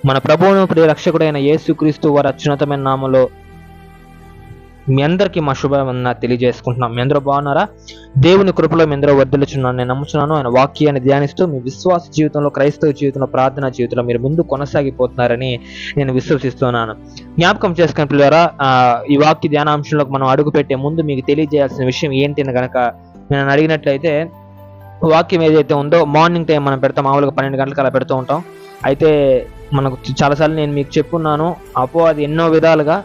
మన ప్రభువును ప్రియ రక్షకుడైన యేసుక్రీస్తు వారి అత్యున్నతమైన నామములో మీ అందరికీ మా శుభవందన తెలియజేసుకుంటున్నాం. మీ అందరూ బాగున్నారా? దేవుని కృపలో మీ అందరూ వర్ధిల్లుచున్నాను నేను నమ్ముచున్నాను. ఆయన వాక్యాన్ని ధ్యానిస్తూ మీ విశ్వాస జీవితంలో, క్రైస్తవ జీవితంలో, ప్రార్థనా జీవితంలో మీరు ముందు కొనసాగిపోతున్నారని నేను విశ్వసిస్తున్నాను. జ్ఞాపకం చేసుకుని పిల్లరా, ఈ వాక్య ధ్యానాంశంలోకి మనం అడుగు పెట్టే ముందు మీకు తెలియజేయాల్సిన విషయం ఏంటి అని కనుక నేను అడిగినట్లయితే, వాక్యం ఏదైతే ఉందో మార్నింగ్ టైం మనం పెడతాం, మామూలుగా 12 గంటలకు అలా పెడుతూ ఉంటాం. అయితే మనకు చాలాసార్లు నేను మీకు చెప్పున్నాను, అది ఎన్నో విధాలుగా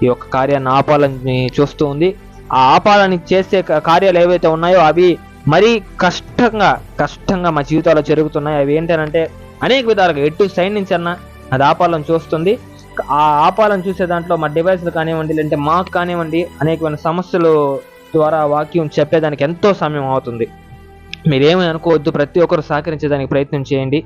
ఈ యొక్క కార్యాన్ని ఆపాలని చూస్తూ ఉంది. ఆ ఆపాలని చేసే కార్యాలు ఏవైతే ఉన్నాయో అవి మరీ కష్టంగా మా జీవితాల్లో జరుగుతున్నాయి. అవి ఏంటంటే అనేక విధాలుగా ఎటు సైడ్ నుంచి అన్నా అది ఆపాలని చూస్తుంది. ఆ ఆపాలని చూసే దాంట్లో మా డివైస్లు కానివ్వండి, లేదంటే మాకు కానివ్వండి, అనేకమైన సమస్యల ద్వారా వాక్యం చెప్పేదానికి ఎంతో సమయం అవుతుంది. మీరేమీ అనుకోవద్దు, ప్రతి ఒక్కరు సహకరించేదానికి ప్రయత్నం చేయండి.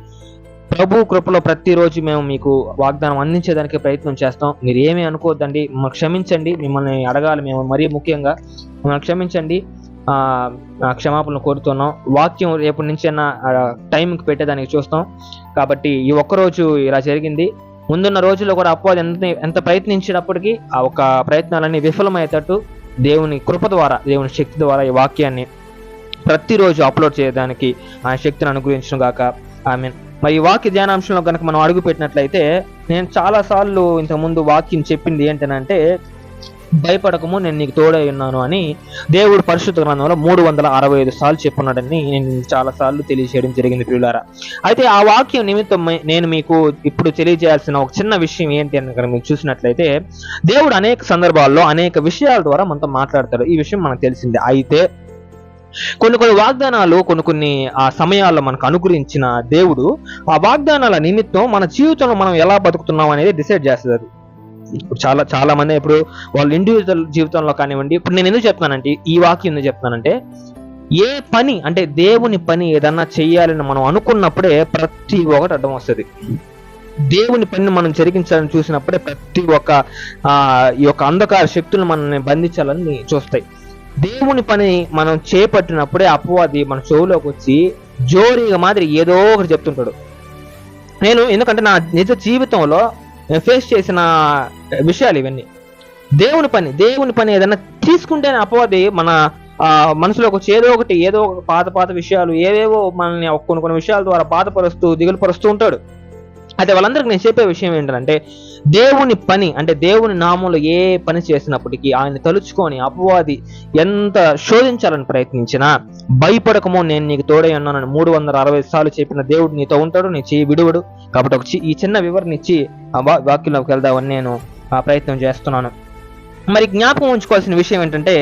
ప్రభు కృపలో ప్రతిరోజు మేము మీకు వాగ్దానం అందించేదానికి ప్రయత్నం చేస్తాం. మీరు ఏమీ అనుకోవద్దండి, మమ్మల్ని క్షమించండి. మిమ్మల్ని అడగాలి మేము మరీ ముఖ్యంగా, మమ్మల్ని క్షమించండి. క్షమాపణలు కోరుతున్నాం. వాక్యం రేపటి నుంచి అన్న టైంకి పెట్టేదానికి చూస్తాం. కాబట్టి ఈ ఒక్కరోజు ఇలా జరిగింది. ముందున్న రోజుల్లో కూడా అపవాది ఎంత ప్రయత్నించినప్పటికీ ఆ ఒక్క ప్రయత్నాలన్నీ విఫలమయ్యేటట్టు దేవుని కృప ద్వారా, దేవుని శక్తి ద్వారా ఈ వాక్యాన్ని ప్రతిరోజు అప్లోడ్ చేయడానికి ఆ శక్తిని అనుగ్రహించను గాక. ఆమేన్. మరి ఈ వాక్య ధ్యానాంశంలో కనుక మనం అడుగు పెట్టినట్లయితే, నేను చాలాసార్లు ఇంతకుముందు వాక్యం చెప్పింది ఏంటనంటే, భయపడకము నేను నీకు తోడై ఉన్నాను అని దేవుడు పరిశుద్ధ గ్రంథంలో 365 సార్లు చెప్పున్నాడని నేను చాలాసార్లు తెలియజేయడం జరిగింది ప్రియులారా. అయితే ఆ వాక్యం నిమిత్తం నేను మీకు ఇప్పుడు తెలియజేయాల్సిన ఒక చిన్న విషయం ఏంటి అని కనుక మీరు చూసినట్లయితే, దేవుడు అనేక సందర్భాల్లో అనేక విషయాల ద్వారా మనతో మాట్లాడతాడు. ఈ విషయం మనకు తెలిసిందే. అయితే కొన్ని వాగ్దానాలు కొన్ని ఆ సమయాల్లో మనకు అనుగ్రహించిన దేవుడు ఆ వాగ్దానాల నిమిత్తం మన జీవితంలో మనం ఎలా బతుకుతున్నాం అనేది డిసైడ్ చేస్తారు. ఇప్పుడు చాలా మంది ఇప్పుడు వాళ్ళ ఇండివిజువల్ జీవితంలో కానివ్వండి, ఇప్పుడు నేను ఎందుకు చెప్తానంటే, ఈ వాక్యం ఎందుకు చెప్తానంటే, ఏ పని అంటే దేవుని పని ఏదన్నా చెయ్యాలని మనం అనుకున్నప్పుడే ప్రతి ఒక్కటి అడ్డం వస్తుంది. దేవుని పనిని మనం జరిగించాలని చూసినప్పుడే ప్రతి ఒక్క ఈ యొక్క అంధకార శక్తులను మనల్ని బంధించాలని చూస్తాయి. దేవుని పని మనం చేపట్టినప్పుడే అపవాది మన చెవులోకి వచ్చి జోరీగా మాదిరి ఏదో ఒకటి చెప్తుంటాడు. ఎందుకంటే నా నిజ జీవితంలో ఫేస్ చేసిన విషయాలు ఇవన్నీ. దేవుని పని ఏదైనా తీసుకుంటేనే అపవాది మన మనసులోకి వచ్చి ఏదో ఒక పాత విషయాలు ఏవేవో మనల్ని కొన్ని విషయాల ద్వారా బాధపరుస్తూ దిగులు పరుస్తూ ఉంటాడు. అయితే వాళ్ళందరికీ నేను చెప్పే విషయం ఏంటంటే, దేవుని పని అంటే దేవుని నామంలో ఏ పని చేసినప్పటికీ ఆయన తలుచుకొని అపవాది ఎంత శోధించాలని ప్రయత్నించినా భయపడకమో నేను నీకు తోడై ఉన్నానని 365 సార్లు చెప్పిన దేవుడు నీతో ఉంటాడు, నీ చెయ్యి విడువడు. కాబట్టి ఈ చిన్న వివరణ ఇచ్చి ఆ వాక్యంలోకి వెళ్దామని నేను ప్రయత్నం చేస్తున్నాను. మరి జ్ఞాపకం ఉంచుకోవాల్సిన విషయం ఏంటంటే,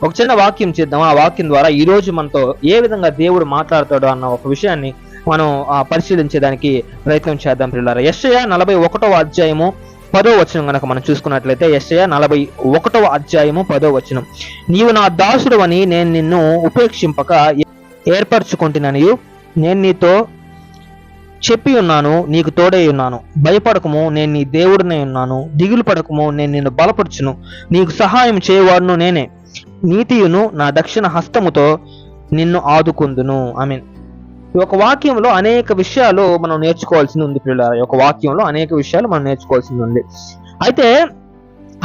ఒక చిన్న వాక్యం చేద్దాం. ఆ వాక్యం ద్వారా ఈ రోజు మనతో ఏ విధంగా దేవుడు మాట్లాడతాడో అన్న ఒక విషయాన్ని మనం పరిశీలించేదానికి ప్రయత్నం చేద్దాం పిల్లలారా. యెషయా 41వ అధ్యాయము 10వ వచనం కనుక మనం చూసుకున్నట్లయితే, యెషయా 41వ అధ్యాయము 10వ వచనం, నీవు నా దాసుడవని నేను నిన్ను ఉపేక్షింపక ఏర్పరచుకుంటున్నాను, నేను నీతో చెప్పి ఉన్నాను, నీకు తోడై ఉన్నాను. భయపడకము, నేను నీ దేవుడినై ఉన్నాను. దిగులు పడకము, నేను నిన్ను బలపరచును. నీకు సహాయం చేయవాడును నేనే. నీతియును నా దక్షిణ హస్తముతో నిన్ను ఆదుకుందును. ఆమేన్. ఈ ఒక వాక్యంలో అనేక విషయాలు మనం నేర్చుకోవాల్సింది ఉంది పిల్లలారా. ఈ ఒక వాక్యంలో అనేక విషయాలు మనం నేర్చుకోవాల్సింది ఉంది. అయితే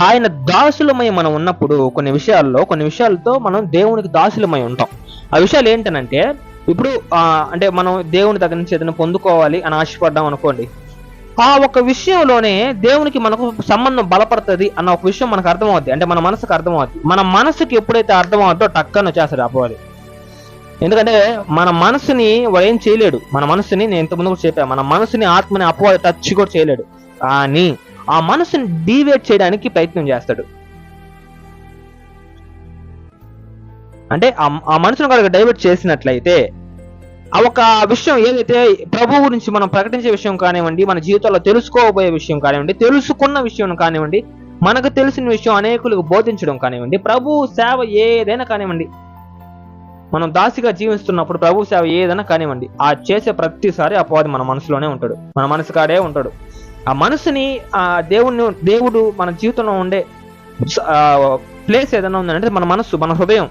ఆయన దాసులమై మనం ఉన్నప్పుడు కొన్ని విషయాలతో మనం దేవునికి దాసులమై ఉంటాం. ఆ విషయాలు ఏంటనంటే, ఇప్పుడు అంటే మనం దేవుని దగ్గర నుంచి ఏదైనా పొందుకోవాలి అని ఆశపడ్డాం అనుకోండి, ఆ ఒక విషయంలోనే దేవునికి మనకు సంబంధం బలపడుతుంది అన్న ఒక విషయం మనకు అర్థమవుద్ది. అంటే మన మనసుకు అర్థమవుద్ది. మన మనసుకి ఎప్పుడైతే అర్థమవుద్దో టక్కన వచ్చేస్తాడు అపవాది. ఎందుకంటే మన మనసుని వాడు ఏం చేయలేడు. మన మనసుని నేను ఇంతకుముందు కూడా చెప్పాను, మన మనసుని ఆత్మని అపవాది టచ్ కూడా చేయలేడు. కానీ ఆ మనసుని డీవేట్ చేయడానికి ప్రయత్నం చేస్తాడు. అంటే ఆ మనసును కనుక డైవర్ట్ చేసినట్లయితే ఆ ఒక విషయం ఏదైతే ప్రభు గురించి మనం ప్రకటించే విషయం కానివ్వండి, మన జీవితంలో తెలుసుకోబోయే విషయం కానివ్వండి, తెలుసుకున్న విషయం కానివ్వండి, మనకు తెలిసిన విషయం అనేకులకు బోధించడం కానివ్వండి, ప్రభు సేవ ఏదైనా కానివ్వండి, మనం దాసిగా జీవిస్తున్నప్పుడు ప్రభు సేవ ఏదైనా కానివ్వండి, ఆ చేసే ప్రతిసారి అపవాది మన మనసులోనే ఉంటాడు, మన మనసు కాడే ఉంటాడు. ఆ మనసుని దేవుడు మన జీవితంలో ఉండే ప్లేస్ ఏదైనా ఉందంటే మన మనసు, మన హృదయం.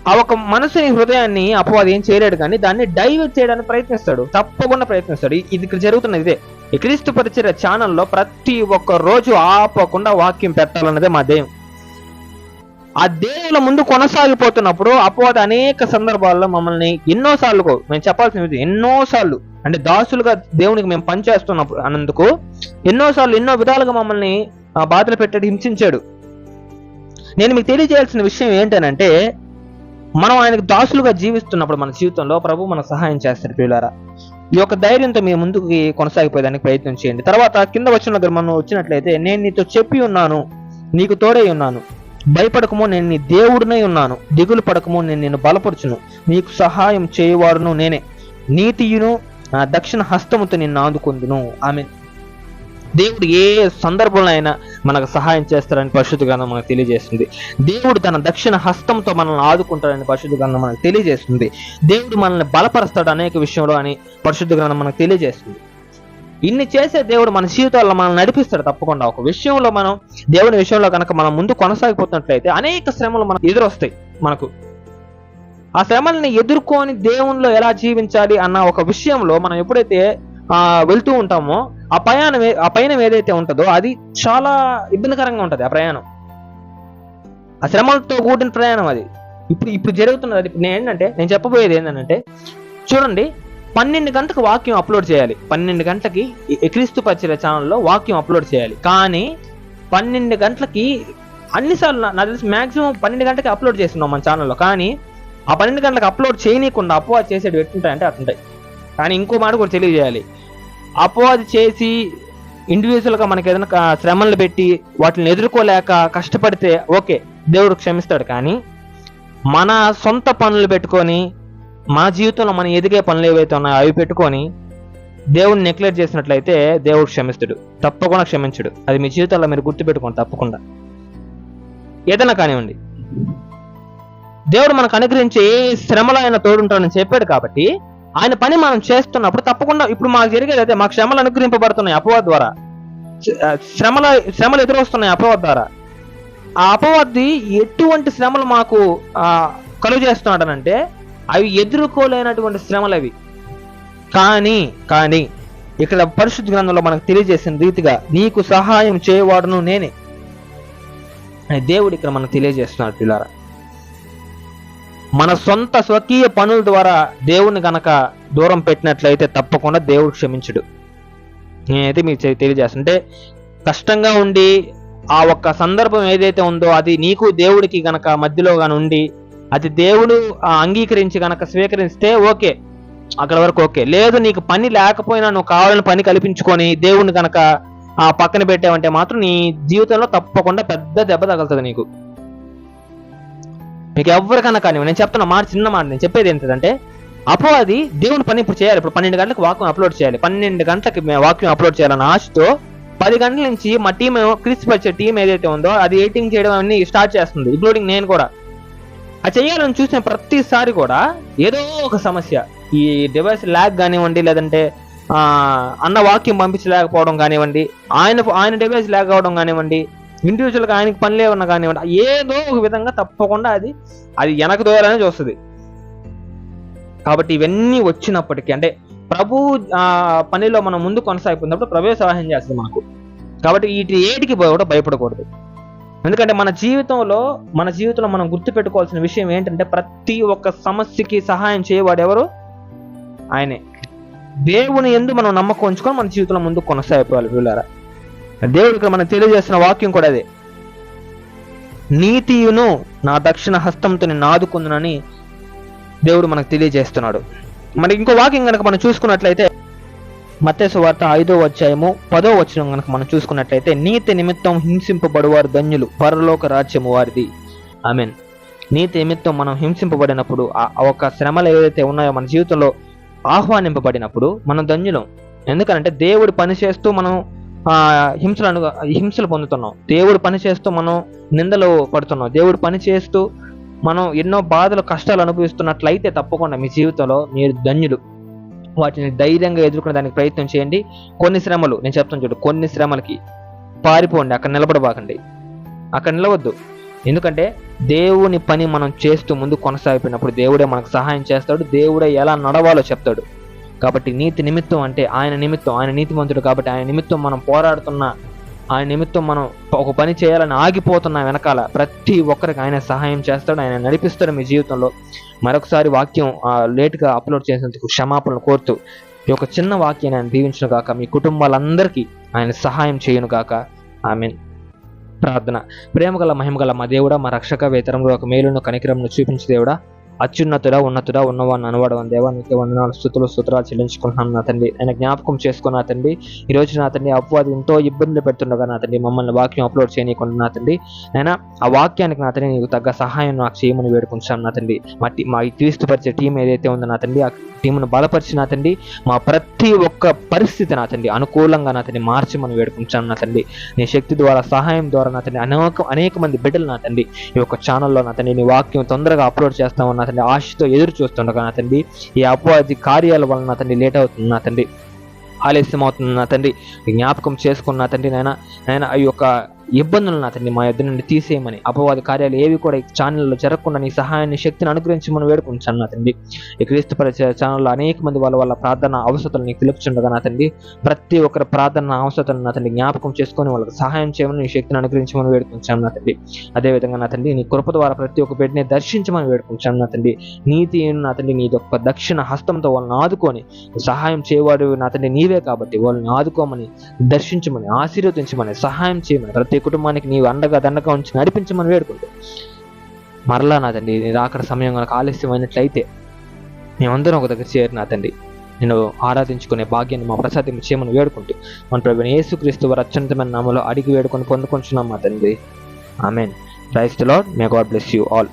ఆ ఒక మనసుని హృదయాన్ని అపవాది ఏం చేయలేడు, కానీ దాన్ని డైవర్ట్ చేయడానికి ప్రయత్నిస్తాడు, తప్పకుండా ప్రయత్నిస్తాడు. ఇది ఇక్కడ జరుగుతున్నది ఇదే. ఈ క్రీస్తు పరిచర్య ఛానల్లో ప్రతి ఒక్క రోజు ఆపకుండా వాక్యం పెట్టాలన్నదే మా ధ్యేయం. ఆ దేవుల ముందు కొనసాగిపోతున్నప్పుడు అపవాది అనేక సందర్భాల్లో మమ్మల్ని ఎన్నోసార్లు, మేము చెప్పాల్సిన ఎన్నోసార్లు, అంటే దాసులుగా దేవునికి మేము పనిచేస్తున్నప్పుడు అన్నందుకు ఎన్నోసార్లు ఎన్నో విధాలుగా మమ్మల్ని బాధలు పెట్టాడు, హింసించాడు. నేను మీకు తెలియజేయాల్సిన విషయం ఏంటనంటే, మనం ఆయనకు దాసులుగా జీవిస్తున్నప్పుడు మన జీవితంలో ప్రభు మనకు సహాయం చేస్తాడు. ప్రియులారా, ఈ యొక్క ధైర్యంతో మీ ముందుకు కొనసాగిపోయేదానికి ప్రయత్నం చేయండి. తర్వాత కింద వచ్చిన మనం వచ్చినట్లయితే, నేను నీతో చెప్పి ఉన్నాను, నీకు తోడై ఉన్నాను, భయపడకము, నేను నీ దేవుడినై ఉన్నాను, దిగులు పడకము, నేను నిన్ను బలపరచును, నీకు సహాయం చేయవాడును నేనే, నీతియును నా దక్షిణ హస్తముతో నిన్ను ఆదుకుందును. ఆమేన్. దేవుడు ఏ సందర్భంలో అయినా మనకు సహాయం చేస్తారని పరిశుద్ధ గ్రంథం మనకు తెలియజేస్తుంది. దేవుడు తన దక్షిణ హస్తంతో మనల్ని ఆదుకుంటాడని పరిశుద్ధ గ్రంథం మనకు తెలియజేస్తుంది. దేవుడు మనల్ని బలపరుస్తాడు అనేక విషయంలో అని పరిశుద్ధ గ్రంథం మనకు తెలియజేస్తుంది. ఇన్ని చేసే దేవుడు మన జీవితాల్లో మనల్ని నడిపిస్తాడు తప్పకుండా. ఒక విషయంలో మనం దేవుని విషయంలో కనుక మనం ముందు కొనసాగిపోతున్నట్లయితే అనేక శ్రమలు మనకు ఎదురొస్తాయి. మనకు ఆ శ్రమల్ని ఎదుర్కొని దేవునిలో ఎలా జీవించాలి అన్న ఒక విషయంలో మనం ఎప్పుడైతే వెళ్తూ ఉంటామో, ఆ పయనం ఏదైతే ఉంటుందో అది చాలా ఇబ్బందికరంగా ఉంటుంది. ఆ ప్రయాణం, ఆ శ్రమలతో కూడిన ప్రయాణం అది. ఇప్పుడు జరుగుతున్నది అది. నేను చెప్పబోయేది ఏంటంటే, చూడండి, 12 గంటలకు వాక్యం అప్లోడ్ చేయాలి. 12 గంటలకి క్రీస్తు పరిచర్య ఛానల్లో వాక్యం అప్లోడ్ చేయాలి. కానీ 12 గంటలకి అన్నిసార్లు నాకు తెలిసి మాక్సిమం 12 గంటలకి అప్లోడ్ చేస్తున్నాం మన ఛానల్లో. కానీ ఆ 12 గంటలకు అప్లోడ్ చేయనీయకుండా అపవాది చేసేది ఎట్టుంటాయంటే అట్లుంటాయి. కానీ ఇంకో మాట కూడా తెలియజేయాలి, అపవాది చేసి ఇండివిజువల్గా మనకి ఏదైనా శ్రమలు పెట్టి వాటిని ఎదుర్కోలేక కష్టపడితే ఓకే, దేవుడు క్షమిస్తాడు. కానీ మన సొంత పనులు పెట్టుకొని, మన జీవితంలో మనం ఎదిగే పనులు ఏవైతే ఉన్నాయో అవి పెట్టుకొని దేవుడిని నెగ్లెక్ట్ చేసినట్లయితే దేవుడు క్షమిస్తాడు, తప్పకుండా క్షమించడు. అది మీ జీవితంలో మీరు గుర్తుపెట్టుకోండి తప్పకుండా. ఏదైనా కానివ్వండి, దేవుడు మనకు అనుగ్రహించే ఏ శ్రమలో ఆయన తోడుంటాడని చెప్పాడు. కాబట్టి ఆయన పని మనం చేస్తున్నప్పుడు తప్పకుండా, ఇప్పుడు మాకు జరిగేది అదే, మాకు శ్రమలు అనుగ్రహింపబడుతున్నాయి అపవాది ద్వారా, శ్రమలు ఎదురొస్తున్నాయి అపవాది ద్వారా. ఆ అపవాది ఎటువంటి శ్రమలు మాకు కలుగు చేస్తున్నాడనంటే అవి ఎదుర్కోలేనటువంటి శ్రమలు అవి. కానీ ఇక్కడ పరిశుద్ధ గ్రంథంలో మనకు తెలియజేసిన రీతిగా నీకు సహాయం చేయవాడును నేనే, దేవుడు ఇక్కడ మనకు తెలియజేస్తున్నాడు. పిల్లారా, మన సొంత స్వకీయ పనుల ద్వారా దేవుని గనక దూరం పెట్టినట్లయితే తప్పకుండా దేవుడు క్షమించడు. నేనైతే మీకు తెలియజేస్తాను. అంటే కష్టంగా ఉండి ఆ ఒక్క సందర్భం ఏదైతే ఉందో అది నీకు దేవుడికి గనక మధ్యలో గాని ఉండి అది దేవుడు అంగీకరించి గనక స్వీకరిస్తే ఓకే, అక్కడ వరకు ఓకే. లేదు, నీకు పని లేకపోయినా నువ్వు కావాలని పని కల్పించుకొని దేవుడిని గనక పక్కన పెట్టావంటే మాత్రం నీ జీవితంలో తప్పకుండా పెద్ద దెబ్బ తగులుతుంది నీకు. మీకు ఎవరికన్నా కానీ నేను చెప్తున్న మాట, చిన్న మాట నేను చెప్పేది ఏంటంటే, అపవాది దేవుని పని ఇప్పుడు చేయాలి. ఇప్పుడు 12 గంటలకు వాక్యం అప్లోడ్ చేయాలి. 12 గంటలకి వాక్యం అప్లోడ్ చేయాలన్న ఆశతో 10 గంటల నుంచి మా టీం, క్రీస్తు పరిచర్య టీం ఏదైతే ఉందో అది ఎడిటింగ్ చేయడం అన్ని స్టార్ట్ చేస్తుంది, ఇంక్లూడింగ్ నేను కూడా. అది చేయాలని చూసిన ప్రతిసారి కూడా ఏదో ఒక సమస్య, ఈ డివైస్ ల్యాగ్ కానివ్వండి, లేదంటే అన్న వాక్యం పంపించలేకపోవడం కానివ్వండి, ఆయన డివైస్ ల్యాగ్ అవడం కానివ్వండి, ఇండివిజువల్గా ఆయనకి పనులు ఏమన్నా కానివ్వండి, ఏదో ఒక విధంగా తప్పకుండా అది వెనక దూరానే చూస్తుంది. కాబట్టి ఇవన్నీ వచ్చినప్పటికీ, అంటే ప్రభు పనిలో మనం ముందు కొనసాగిపోయినప్పుడు ప్రభు సహాయం చేస్తుంది మనకు. కాబట్టి వీటి ఏటికి కూడా భయపడకూడదు. ఎందుకంటే మన జీవితంలో మనం గుర్తుపెట్టుకోవాల్సిన విషయం ఏంటంటే, ప్రతి ఒక్క సమస్యకి సహాయం చేయవాడు ఎవరు? ఆయనే. దేవుని యందు మనం నమ్మకం ఉంచుకొని మన జీవితంలో ముందు కొనసాగిపోవాలి. వీళ్ళారా, దేవుడు ఇక్కడ మనం తెలియజేస్తున్న వాక్యం కూడా అదే, నీతియును నా దక్షిణ హస్తంతో నిన్ను ఆదుకుందునని దేవుడు మనకు తెలియజేస్తున్నాడు. మరి ఇంకో వాక్యం కనుక మనం చూసుకున్నట్లయితే మత్తయి సువార్త 5వ అధ్యాయము 10వ వచనం కనుక మనం చూసుకున్నట్లయితే, నీతి నిమిత్తం హింసింపబడువారు ధన్యులు, పరలోక రాజ్యము వారిది. ఆమేన్. నీతి నిమిత్తం మనం హింసింపబడినప్పుడు, ఒక శ్రమలు ఏవైతే ఉన్నాయో మన జీవితంలో ఆహ్వానింపబడినప్పుడు మనం ధన్యులం. ఎందుకంటే దేవుడు పని చేస్తూ మనం హింసలు పొందుతున్నాం, దేవుడు పని చేస్తూ మనం నిందలు పడుతున్నాం, దేవుడు పని చేస్తూ మనం ఎన్నో బాధలు కష్టాలు అనుభవిస్తున్నట్లయితే తప్పకుండా మీ జీవితంలో మీరు ధన్యులు. వాటిని ధైర్యంగా ఎదుర్కొనే దానికి ప్రయత్నం చేయండి. కొన్ని శ్రమలు నేను చెప్తాను చూడు, కొన్ని శ్రమలకి పారిపోండి, అక్కడ నిలబడబాకండి, అక్కడ నిలవద్దు. ఎందుకంటే దేవుని పని మనం చేస్తూ ముందు కొనసాగిపోయినప్పుడు దేవుడే మనకు సహాయం చేస్తాడు, దేవుడే ఎలా నడవాలో చెప్తాడు. కాబట్టి నీతి నిమిత్తం అంటే ఆయన నిమిత్తం, ఆయన నీతిమంతుడు కాబట్టి ఆయన నిమిత్తం మనం పోరాడుతున్నా, ఆయన నిమిత్తం మనం ఒక పని చేయాలని ఆగిపోతున్నా వెనకాల ప్రతి ఒక్కరికి ఆయన సహాయం చేస్తాడు, ఆయన నడిపిస్తాడు మీ జీవితంలో. మరొకసారి వాక్యం లేట్గా అప్లోడ్ చేసినందుకు క్షమాపణలు కోరుతూ ఈ యొక్క చిన్న వాక్యాన్ని ఆయన దీవించును గాక, మీ కుటుంబాలందరికీ ఆయన సహాయం చేయును గాక. ఆమేన్. ప్రార్థన. ప్రేమగల మహిమగల మా దేవుడా, మా రక్షక, వేతరంలో ఒక మేలును కనికరంను చూపించు దేవుడా, అత్యున్నతుడా, ఉన్నతుడా, ఉన్నవాడిని అనవాడవని దేవా, నీకే వందనాలు, స్తుతులు స్తోత్రాలు చెల్లించుకుంటున్నాను నా తండ్రి. ఆయన జ్ఞాపకం చేసుకున్న నా తండ్రి, ఈ రోజు నా తండ్రి అపవాది ఎంతో ఇబ్బందులు పెడుతుండగా నా తండ్రి మమ్మల్ని వాక్యం అప్లోడ్ చేయనీయకుండా నా తండ్రి, అయినా ఆ వాక్యానికి నా తండ్రి నీకు తగ్గ సహాయం నాకు చేయమని వేడుకుంటాను నా తండ్రి. మా ఈ క్రీస్తుపరిచే టీం ఏదైతే ఉందో నా తండ్రి, ఆ టీంను బలపరిచి నా తండ్రి మా ప్రతి ఒక్క పరిస్థితి నా తండ్రి అనుకూలంగా నా తండ్రి మార్చమని వేడుకుంటాను నా తండ్రి. నీ శక్తి ద్వారా, సహాయం ద్వారా నా తండ్రి అనేక మంది బిడ్డలు నా తండ్రి ఈ యొక్క ఛానల్లో నా తండ్రి నీ వాక్యం తొందరగా అప్లోడ్ చేస్తామని నా తండ్రి ఆశతో ఎదురు చూస్తుండగా నా తండ్రి, ఈ అపవాది కార్యాల వల్ల నా తండ్రి లేట్ అవుతుంది నా తండ్రి, ఆలస్యం అవుతుంది నా తండ్రి. జ్ఞాపకం చేసుకున్న నా తండ్రి నాయన ఈ యొక్క ఇబ్బందులు నా తండ్రి మా యొద్ద నుండి తీసేయమని, అపవాది కార్యాలు ఏవి కూడా ఈ ఛానల్లో జరగకుండా నీ సహాయాన్ని, శక్తిని అనుగ్రహించమని వేడుకుంటాను నా తండ్రి. ఈ క్రీస్తు పరిచయ ఛానల్లో అనేక మంది వాళ్ళ ప్రార్థన అవసరాలు నీకు తెలుపుతుండగా నా తండ్రి, ప్రతి ఒక్కరి ప్రార్థన అవసరాలను నా తండ్రి జ్ఞాపకం చేసుకొని వాళ్ళకి సహాయం చేయమని, నీ శక్తిని అనుగ్రహించమని వేడుకుంటాను నా తండ్రి. అదేవిధంగా నా తండ్రి నీ కృప ద్వారా ప్రతి ఒక్క బిడ్డని దర్శించమని వేడుకుంటాను నా తండ్రి. నీతి నా తండ్రి నీ యొక్క దక్షిణ హస్తంతో వాళ్ళని ఆదుకొని సహాయం చేయవాడు నా తండ్రి నీవే కాబట్టి వాళ్ళని ఆదుకోమని, దర్శించమని, ఆశీర్వదించమని, సహాయం చేయమని, ప్రతి కుటుంబానికి నీవు అండగా దండగా ఉంచి నడిపించమని వేడుకుంటూ మరలా నా తండ్రి నీ రాకడ సమయం కనుక ఆలస్యమైనట్లయితే మేమందరం ఒక దగ్గర చేరి నా తండ్రి నేను ఆరాధించుకునే భాగ్యాన్ని మా ప్రసాదం చేయమని వేడుకుంటూ మన ప్రభువైన యేసుక్రీస్తు వారి అత్యున్నతమైన నామములో అడిగి వేడుకొని పొందుకుంటున్నాం మా తండ్రి. Amen. Praise the Lord. May God bless you all.